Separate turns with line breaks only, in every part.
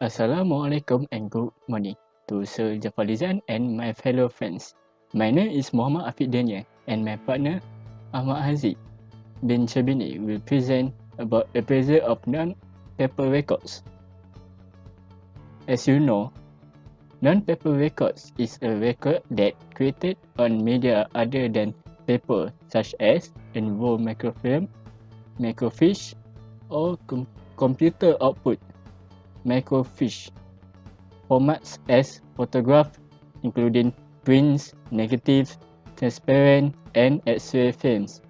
Assalamualaikum and good morning to Sir Jafalizan and my fellow friends. My name is Muhammad Afiq Daniel and my partner Ahmad Haziq bin Shabini will present about appraisal of non-paper records. As you know, non-paper records is a record that created on media other than paper such as involve microfilm, microfiche or computer output microfiche formats as photograph including prints, negatives, transparent and X-ray films,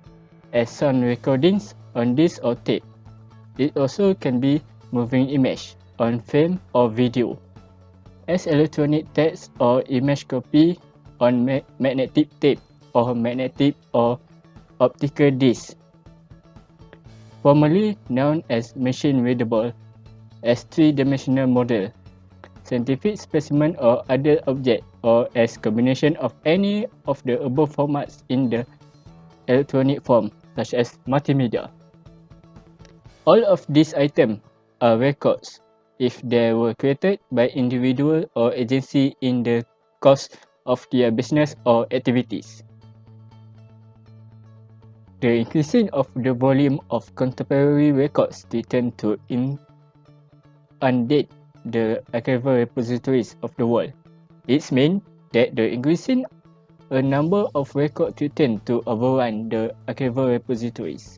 as sound recordings on disc or tape. It also can be moving image on film or video, as electronic text or image copy on magnetic tape or magnetic or optical disc. Formerly known as machine readable, as three-dimensional model, scientific specimen or other object, or as combination of any of the above formats in the electronic form, such as multimedia. All of these items are records if they were created by individual or agency in the course of their business or activities. The increasing of the volume of contemporary records tend to inundate the archival repositories of the world. It means that the increasing a number of records tend to overrun the archival repositories.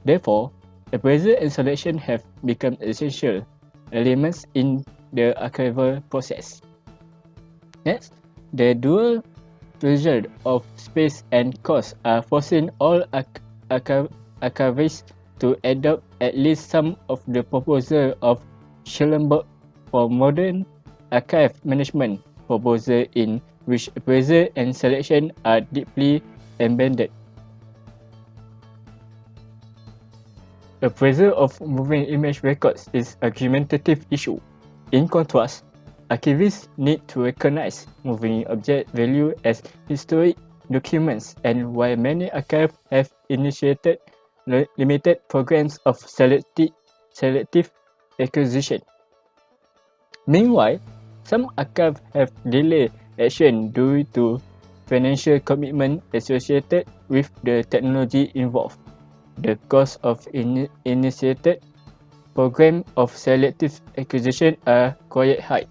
Therefore, appraisal and selection have become essential elements in the archival process. Next, the dual pressure of space and cost are forcing all archivists to adopt at least some of the proposal of Schellenberg for modern archive management proposal in which appraisal and selection are deeply embedded. Appraisal of moving image records is a argumentative issue. In contrast, archivists need to recognize moving object value as historic documents, and while many archives have initiated limited programs of selective acquisition. Meanwhile, some archives have delayed action due to financial commitment associated with the technology involved. The cost of initiated program of selective acquisition are quite high.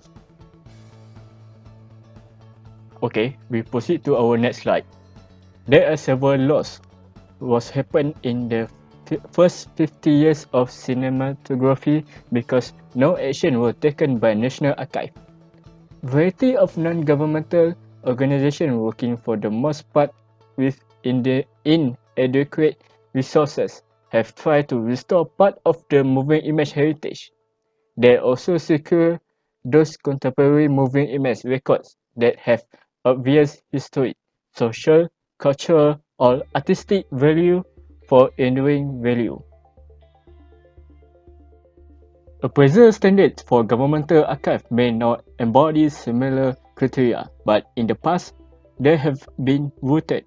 Okay, we proceed to our next slide. There are several laws was happened in the first 50 years of cinematography because no action was taken by National Archive. Variety of non-governmental organizations working for the most part with inadequate resources have tried to restore part of the moving image heritage. They also secure those contemporary moving image records that have obvious historic, social, cultural, or artistic value for enduring value. Appraisal standards for governmental archives may not embody similar criteria, but in the past, they have been rooted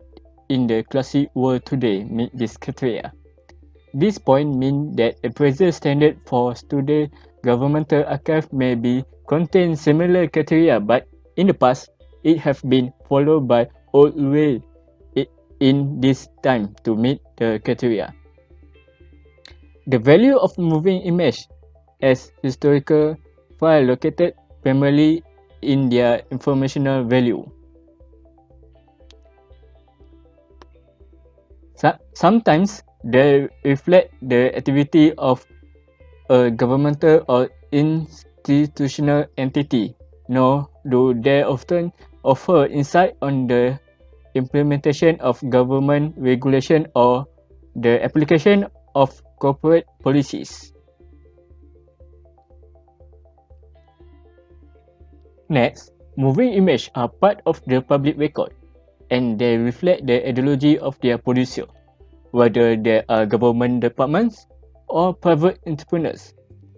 in the classic world today meet this criteria. This point means that appraisal standard for today governmental archive may be contain similar criteria, but in the past, it have been followed by old way in this time to meet the criteria. The value of moving image as historical file located primarily in their informational value. Sometimes they reflect the activity of a governmental or institutional entity, nor do they often offer insight on the implementation of government regulation or the application of corporate policies. Next, moving images are part of the public record, and they reflect the ideology of their producer, whether they are government departments or private entrepreneurs.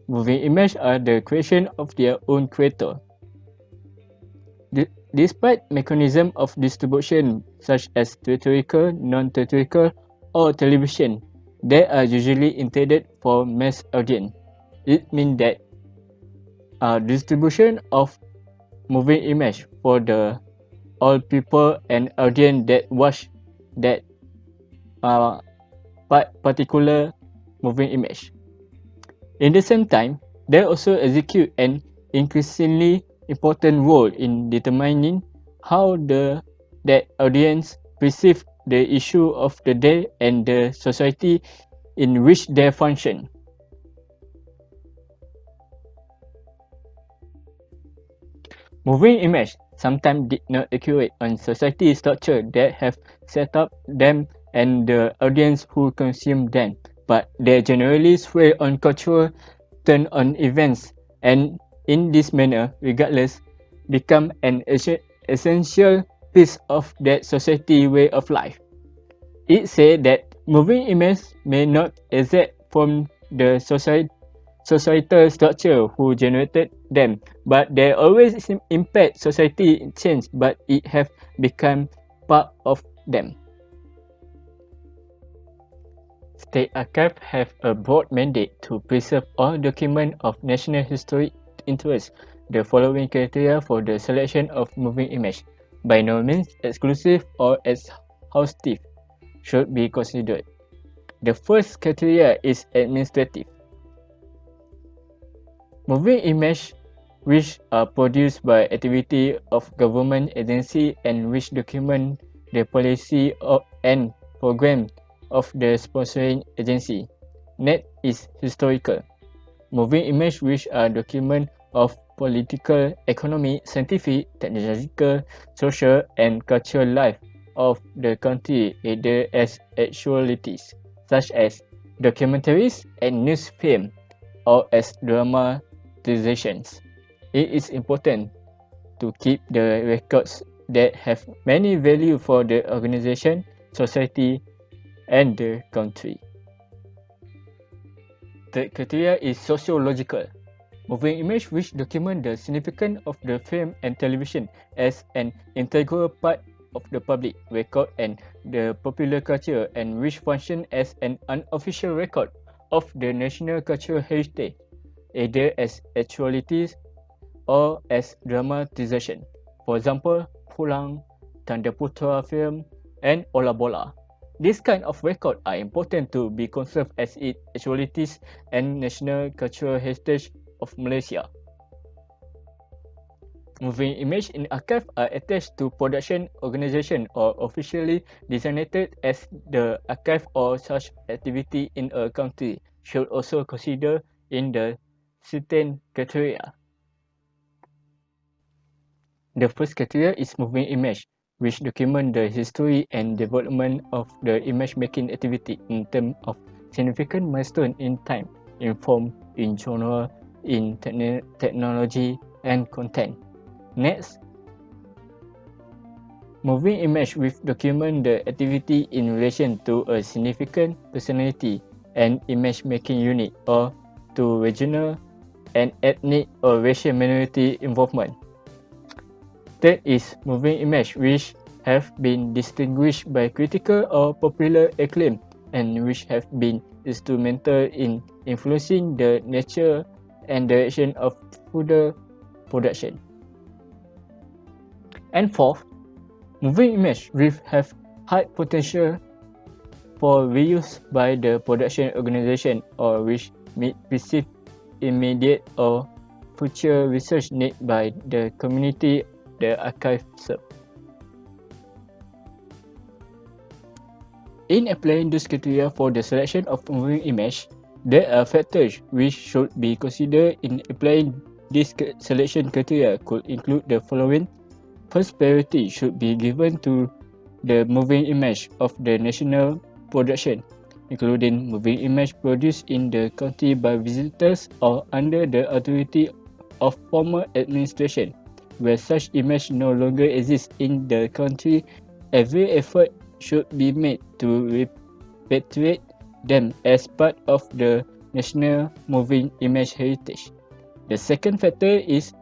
Moving images are the creation of their own creator. Despite mechanisms of distribution such as theatrical, non-theatrical, or television, they are usually intended for mass audience. It means that distribution of moving image for the all people and audience that watch that uh, particular moving image. In the same time, they also execute an increasingly important role in determining how that audience perceive the issue of the day and the society in which they function. Moving image sometimes did not accurate on society structure that have set up them and the audience who consume them, but they generally sway on cultural turn on events and in this manner, regardless, become an essential piece of that society way of life. It said that moving images may not exist from the societal structure who generated them, but they always impact society change, but it have become part of them. State archives have a broad mandate to preserve all documents of national historic interest. The following criteria for the selection of moving image, by no means exclusive or exhaustive, should be considered. The first criteria is administrative. Moving images which are produced by activity of government agency and which document the policy and program of the sponsoring agency. Next is historical. Moving images which are document of political, economic, scientific, technological, social and cultural life of the country either as actualities such as documentaries and news film or as dramatizations. It is important to keep the records that have many value for the organization, society and the country. Third criteria is sociological. Moving image which document the significance of the film and television as an integral part of the public record and the popular culture and which function as an unofficial record of the national cultural heritage, either as actualities or as dramatization. For example, Pulang, Tanda Putra film and Ola Bola. These kind of records are important to be conserved as it actualities and national cultural heritage of Malaysia. Moving image in archive are attached to production organization or officially designated as the archive or such activity in a country should also consider in the certain criteria. The first criteria is moving image, which document the history and development of the image-making activity in terms of significant milestone in time, in form, in genre, in technology, and content. Next, moving image which document the activity in relation to a significant personality and image-making unit or to regional and ethnic or racial minority involvement. Third is moving image which have been distinguished by critical or popular acclaim and which have been instrumental in influencing the nature and direction of further production. And fourth, moving image which have high potential for reuse by the production organization or which meet perceived immediate or future research need by the community the archive serve. In applying these criteria for the selection of moving image, there are factors which should be considered in applying this selection criteria could include the following. First priority should be given to the moving image of the national production, including moving image produced in the country by visitors or under the authority of former administration. Where such image no longer exists in the country, every effort should be made to repatriate them as part of the national moving image heritage. The second factor is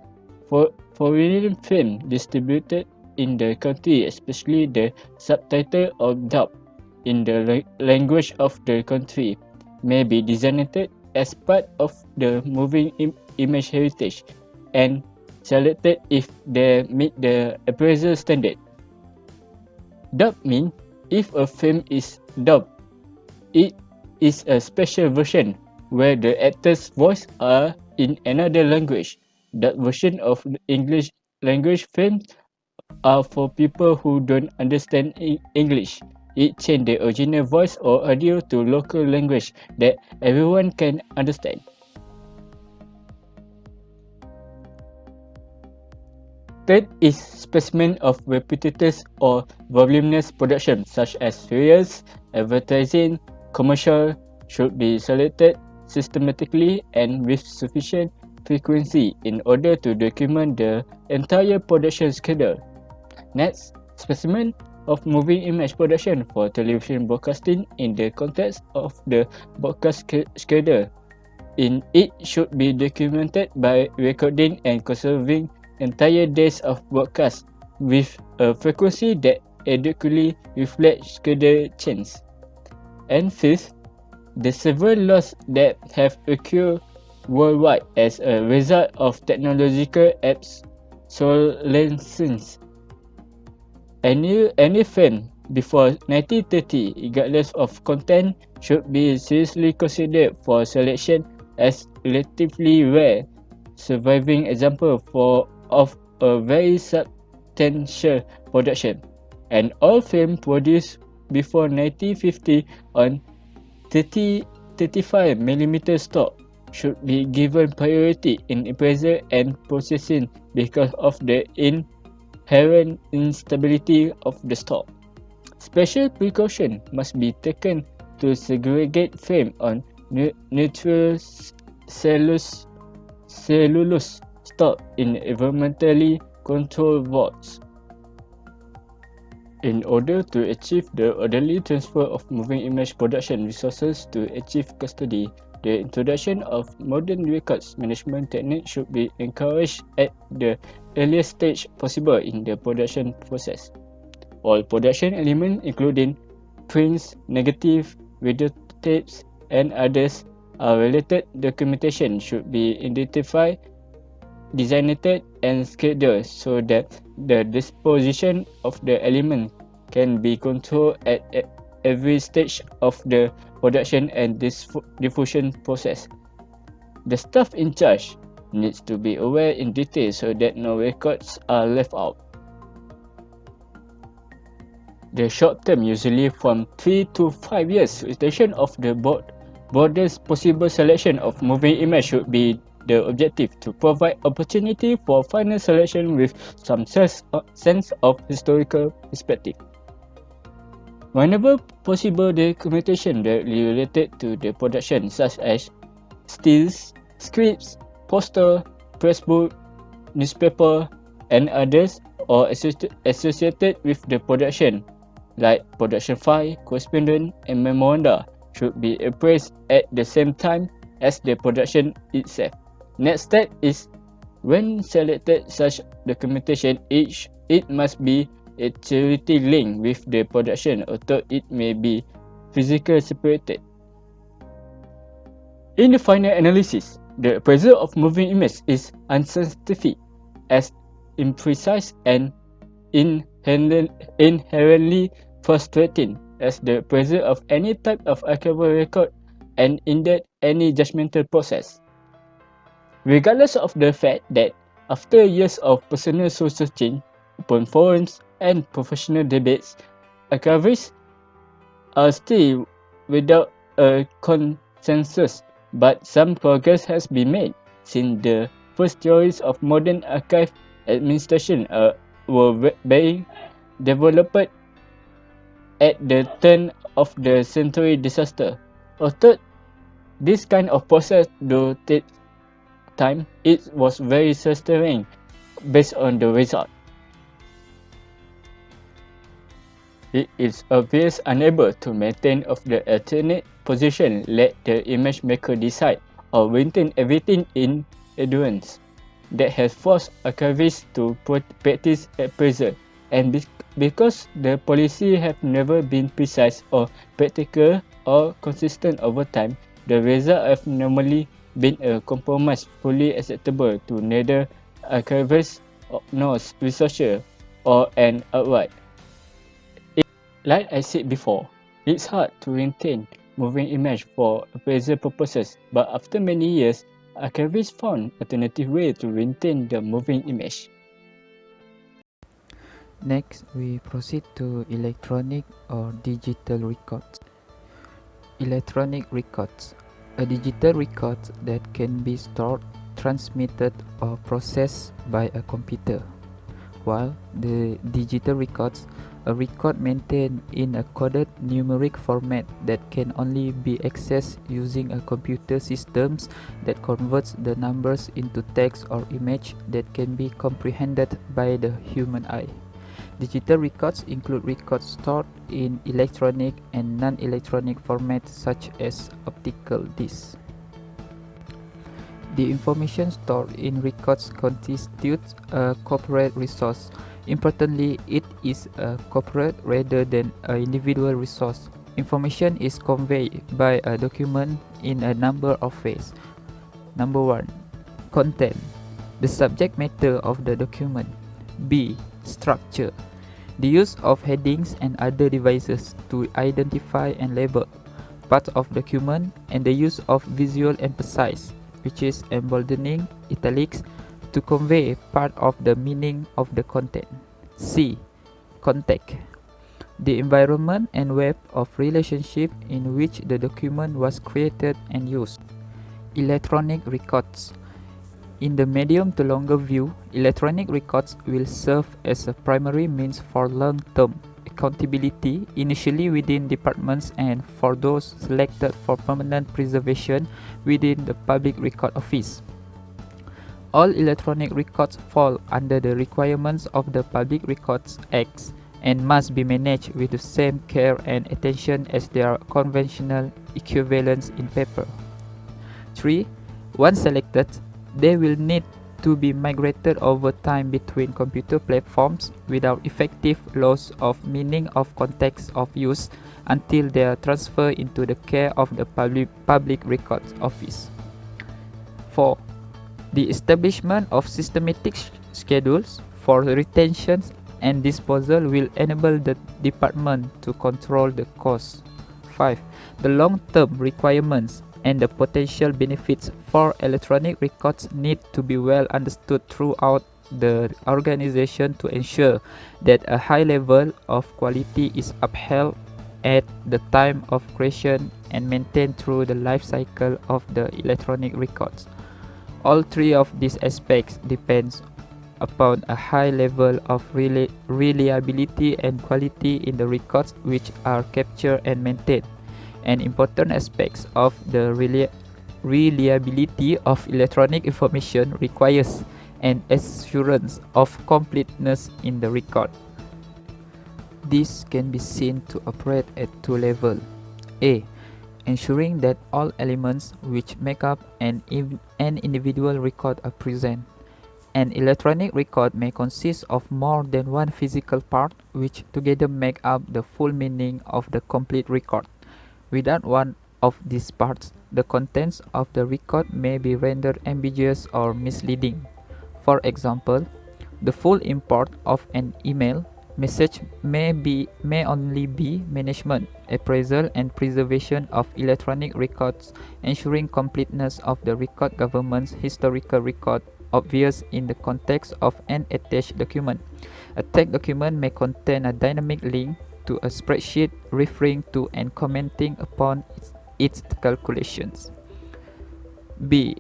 for foreign film distributed in the country, especially the subtitle or dub in the language of the country, may be designated as part of the moving image heritage. and selected if they meet the appraisal standard. Dub means if a film is dubbed, it is a special version where the actor's voice are in another language. That version of the English language films are for people who don't understand English. It change the original voice or audio to local language that everyone can understand. Third is specimen of repetitious or voluminous production such as serials, advertising, commercial should be selected systematically and with sufficient frequency in order to document the entire production schedule. Next, specimen of moving image production for television broadcasting in the context of the broadcast schedule. In it should be documented by recording and conserving entire days of broadcast with a frequency that adequately reflects schedule change. And fifth, the several loss that have occurred worldwide as a result of technological obsolescence. Any film before 1930, regardless of content, should be seriously considered for selection as relatively rare surviving example of a very substantial production. And all film produced before 1950 on 35mm stock should be given priority in appraisal and processing because of the inherent instability of the stock. Special precaution must be taken to segregate film on neutral cellulose stock in environmentally controlled vaults. In order to achieve the orderly transfer of moving image production resources to achieve custody, the introduction of modern records management techniques should be encouraged at the earliest stage possible in the production process. All production elements including prints, negatives, videotapes, and others are related documentation should be identified, designated, and scheduled so that the disposition of the element can be controlled at every stage of the production and diffusion process. The staff in charge needs to be aware in detail so that no records are left out. The short term, usually from 3 to 5 years, retention of the broadest possible selection of moving image should be the objective to provide opportunity for final selection with some sense of historical perspective. Whenever possible, documentation directly related to the production such as stills, scripts, poster, press book, newspaper, and others or associated with the production like production file, correspondence, and memoranda should be appraised at the same time as the production itself. Next step is when selected such documentation, it must be accurately linked with the production, although it may be physically separated. In the final analysis, the appraisal of moving image is unscientific as imprecise and inherently frustrating as the appraisal of any type of archival record and indeed any judgmental process. Regardless of the fact that after years of personal soul searching, open forums, and professional debates, archivists are still without a consensus, but some progress has been made since the first theories of modern archive administration were being developed at the turn of the century disaster. Although this kind of process do take time, it was very satisfying based on the result. It is obvious unable to maintain of the alternate position, let the image maker decide or maintain everything in adherence. That has forced archivists to practice appraisal, and because the policy have never been precise or practical or consistent over time, the results have normally been a compromise fully acceptable to neither archivist nor researcher or an outright. Like I said before, it's hard to retain moving image for appraisal purposes, but after many years, archivists found alternative way to retain the moving image.
Next, we proceed to electronic or digital records. Electronic records, a digital record that can be stored, transmitted, or processed by a computer, while the digital records, a record maintained in a coded numeric format that can only be accessed using a computer systems that converts the numbers into text or image that can be comprehended by the human eye. Digital records include records stored in electronic and non-electronic formats such as optical discs. The information stored in records constitutes a corporate resource. Importantly, it is a corporate rather than an individual resource. Information is conveyed by a document in a number of ways. Number 1. Content, the subject matter of the document. B. Structure, the use of headings and other devices to identify and label parts of document, and the use of visual emphasis, which is emboldening, italics, to convey part of the meaning of the content. C. Context, the environment and web of relationship in which the document was created and used. Electronic records. In the medium to longer view, electronic records will serve as a primary means for long-term accountability, initially within departments and for those selected for permanent preservation within the Public Record Office. All electronic records fall under the requirements of the Public Records Act and must be managed with the same care and attention as their conventional equivalents in paper. 3. Once selected, they will need to be migrated over time between computer platforms without effective loss of meaning of context of use until they are transferred into the care of the Public Records Office. 4. The establishment of systematic schedules for retention and disposal will enable the department to control the costs. 5. The long-term requirements and the potential benefits for electronic records need to be well understood throughout the organization to ensure that a high level of quality is upheld at the time of creation and maintained through the life cycle of the electronic records. All three of these aspects depends upon a high level of reliability and quality in the records which are captured and maintained. And important aspects of the reliability of electronic information requires an assurance of completeness in the record. This can be seen to operate at two levels. A. Ensuring that all elements which make up an individual record are present. An electronic record may consist of more than one physical part which together make up the full meaning of the complete record. Without one of these parts, the contents of the record may be rendered ambiguous or misleading. For example, the full import of an email message may only be management, appraisal, and preservation of electronic records, ensuring completeness of the record government's historical record obvious in the context of an attached document. A text document may contain a dynamic link to a spreadsheet referring to and commenting upon its calculations. B.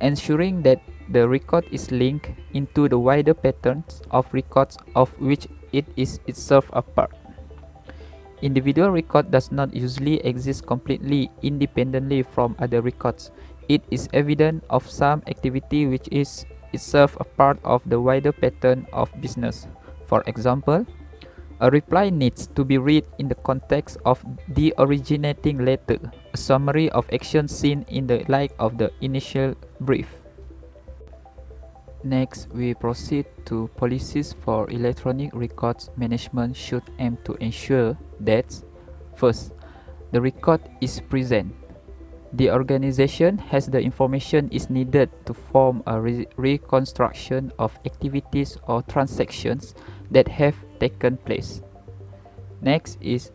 Ensuring that the record is linked into the wider patterns of records of which it is itself a part. Individual record does not usually exist completely independently from other records. It is evidence of some activity which is itself a part of the wider pattern of business. For example, a reply needs to be read in the context of the originating letter, a summary of actions seen in the light of the initial brief. Next, we proceed to policies for electronic records management should aim to ensure that first, the record is present. The organization has the information is needed to form a reconstruction of activities or transactions that have taken place. Next is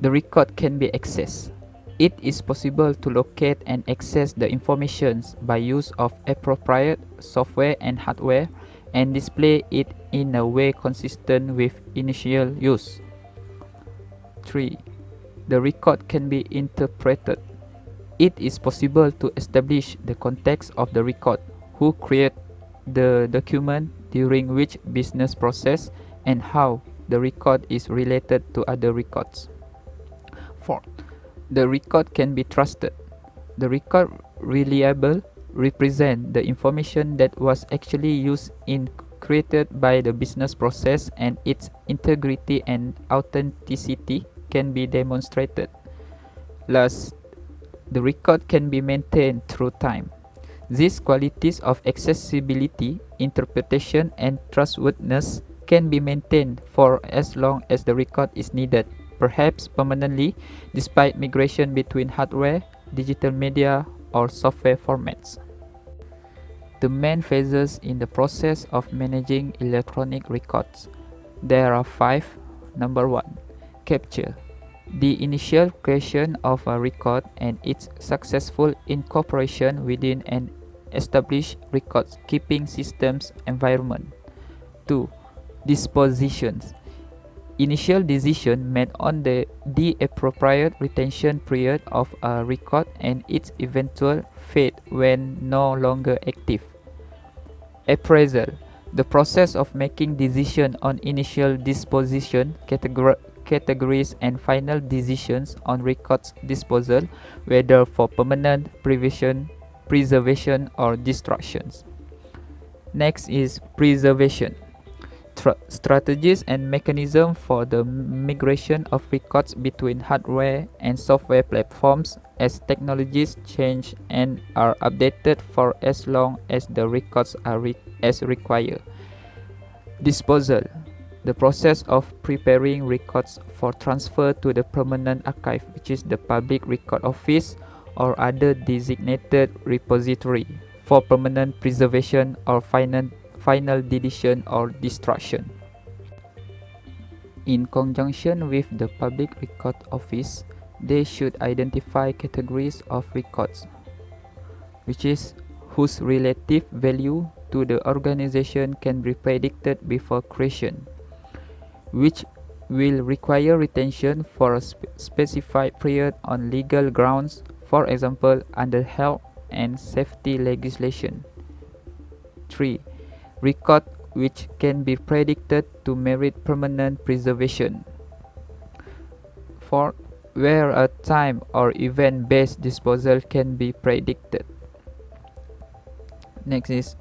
the record can be accessed. It is possible to locate and access the information by use of appropriate software and hardware and display it in a way consistent with initial use. 3. The record can be interpreted. It is possible to establish the context of the record, who created the document, during which business process, and how the record is related to other records. 4. The record can be trusted. The record reliable represent the information that was actually used in created by the business process, and its integrity and authenticity can be demonstrated. Last, the record can be maintained through time. These qualities of accessibility, interpretation, and trustworthiness can be maintained for as long as the record is needed, perhaps permanently, despite migration between hardware, digital media, or software formats. The main phases in the process of managing electronic records. There are 5. Number 1. Capture. The initial creation of a record and its successful incorporation within an established record-keeping system's environment. 2. Dispositions. Initial decision made on the appropriate retention period of a record and its eventual fate when no longer active. Appraisal. The process of making decision on initial disposition, categories, and final decisions on records disposal, whether for permanent preservation or destructions. Next is preservation. Strategies and mechanisms for the migration of records between hardware and software platforms as technologies change and are updated for as long as the records are as required. Disposal. The process of preparing records for transfer to the permanent archive, which is the public record office or other designated repository, for permanent preservation or final deletion or destruction. In conjunction with the public record office, they should identify categories of records, which is whose relative value to the organization can be predicted before creation, which will require retention for a specified period on legal grounds, for example under health and safety legislation. 3. Record which can be predicted to merit permanent preservation. 4. Where a time or event-based disposal can be predicted. Next is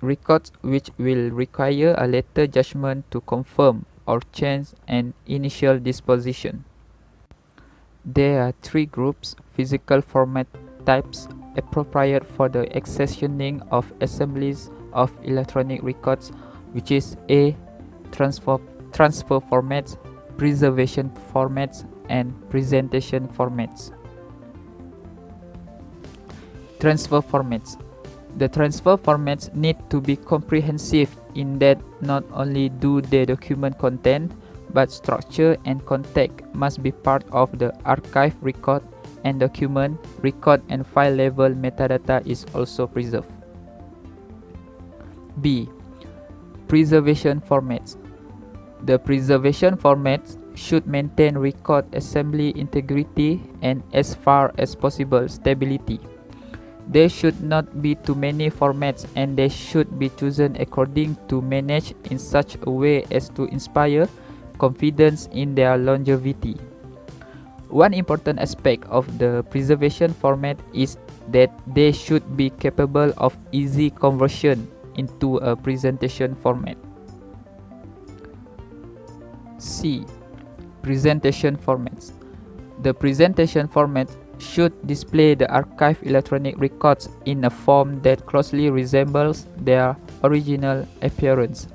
records which will require a later judgment to confirm or change an initial disposition. There are 3 groups: physical format types appropriate for the accessioning of assemblies of electronic records, which is A. Transfer formats, preservation formats, and presentation formats. Transfer formats. The transfer formats need to be comprehensive in that not only do the document content, but structure and content must be part of the archive record, and document, record, and file level metadata is also preserved. B. Preservation formats. The preservation formats should maintain record assembly integrity and, as far as possible, stability. There should not be too many formats, and they should be chosen according to managed in such a way as to inspire confidence in their longevity. One important aspect of the preservation format is that they should be capable of easy conversion into a presentation format. C. Presentation formats. The presentation format should display the archived electronic records in a form that closely resembles their original appearance.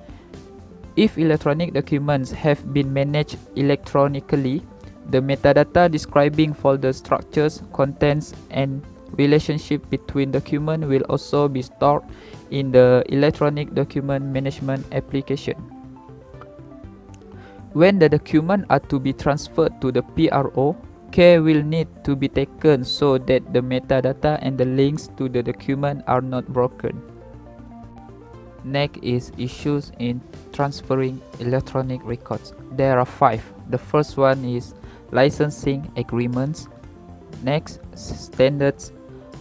If electronic documents have been managed electronically, The metadata describing folder structures, contents, and relationship between documents will also be stored in the electronic document management application. When the documents are to be transferred to the PRO, care will need to be taken so that the metadata and the links to the document are not broken. Next is issues in transferring electronic records. There are 5. The first one is licensing agreements. Next, standards,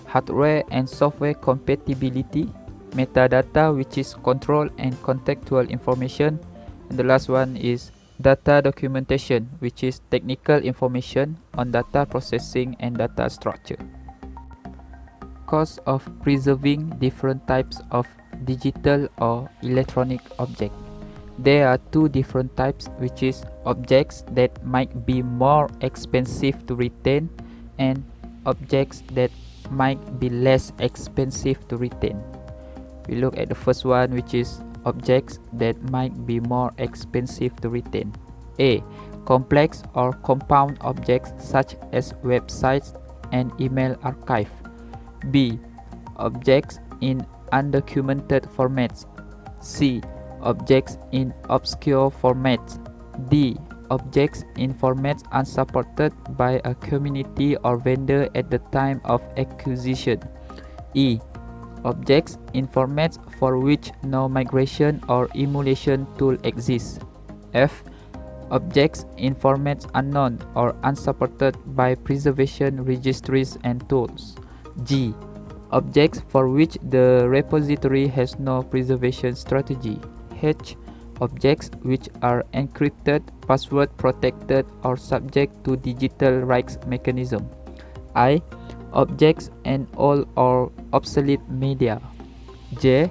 hardware and software compatibility, metadata, which is control and contextual information, and the last one is data documentation, which is technical information on data processing and data structure. Cost of preserving different types of digital or electronic objects. There are 2 different types, which is objects that might be more expensive to retain and objects that might be less expensive to retain. We look at the first one, which is objects that might be more expensive to retain. A. Complex or compound objects such as websites and email archive. B. Objects in undocumented formats. C. Objects in obscure formats. D. Objects in formats unsupported by a community or vendor at the time of acquisition. E. Objects in formats for which no migration or emulation tool exists. F. Objects in formats unknown or unsupported by preservation registries and tools. G. Objects for which the repository has no preservation strategy. H. Objects which are encrypted, password protected, or subject to digital rights mechanism. I. Objects and all or obsolete media. J.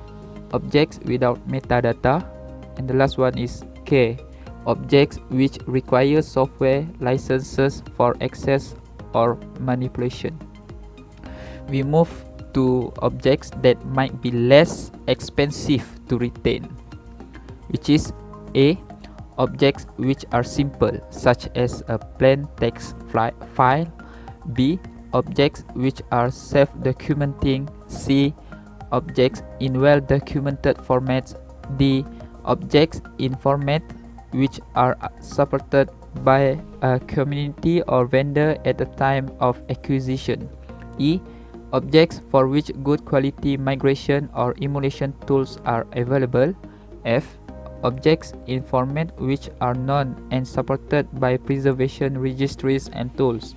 Objects without metadata. And the last one is K. Objects which require software licenses for access or manipulation. We move to objects that might be less expensive to retain, which is A. Objects which are simple, such as a plain text file. B. Objects which are self-documenting. C. Objects in well-documented formats. D. Objects in format which are supported by a community or vendor at the time of acquisition. E. Objects for which good quality migration or emulation tools are available. F. Objects in format which are known and supported by preservation registries and tools.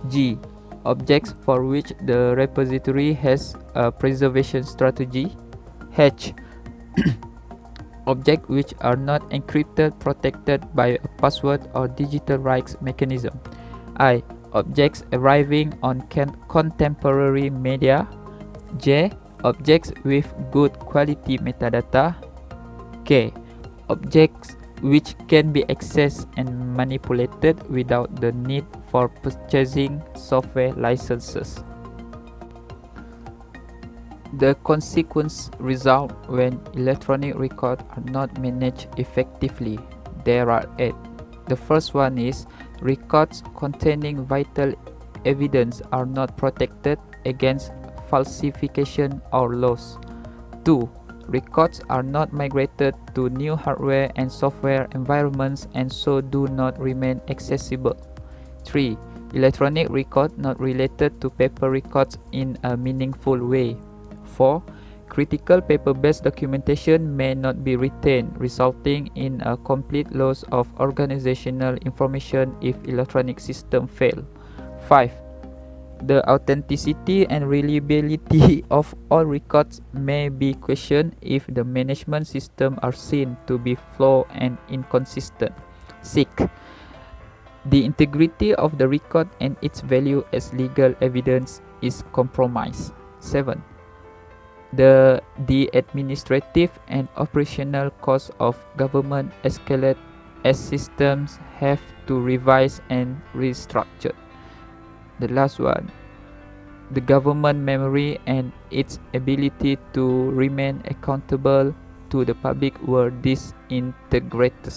G. Objects for which the repository has a preservation strategy. H. Objects which are not encrypted, protected by a password or digital rights mechanism. I. Objects arriving on contemporary media. J. Objects with good quality metadata. K. Objects which can be accessed and manipulated without the need for purchasing software licenses. The consequence result when electronic records are not managed effectively. There are 8. The first one is records containing vital evidence are not protected against falsification or loss. 2. Records are not migrated to new hardware and software environments and so do not remain accessible. 3. Electronic records not related to paper records in a meaningful way. 4. Critical paper-based documentation may not be retained, resulting in a complete loss of organizational information if electronic systems fail. 5. The authenticity and reliability of all records may be questioned if the management systems are seen to be flawed and inconsistent. 6. The integrity of the record and its value as legal evidence is compromised. 7. The administrative and operational costs of government escalate as systems have to revise and restructure. The last one, the government memory and its ability to remain accountable to the public were disintegrated.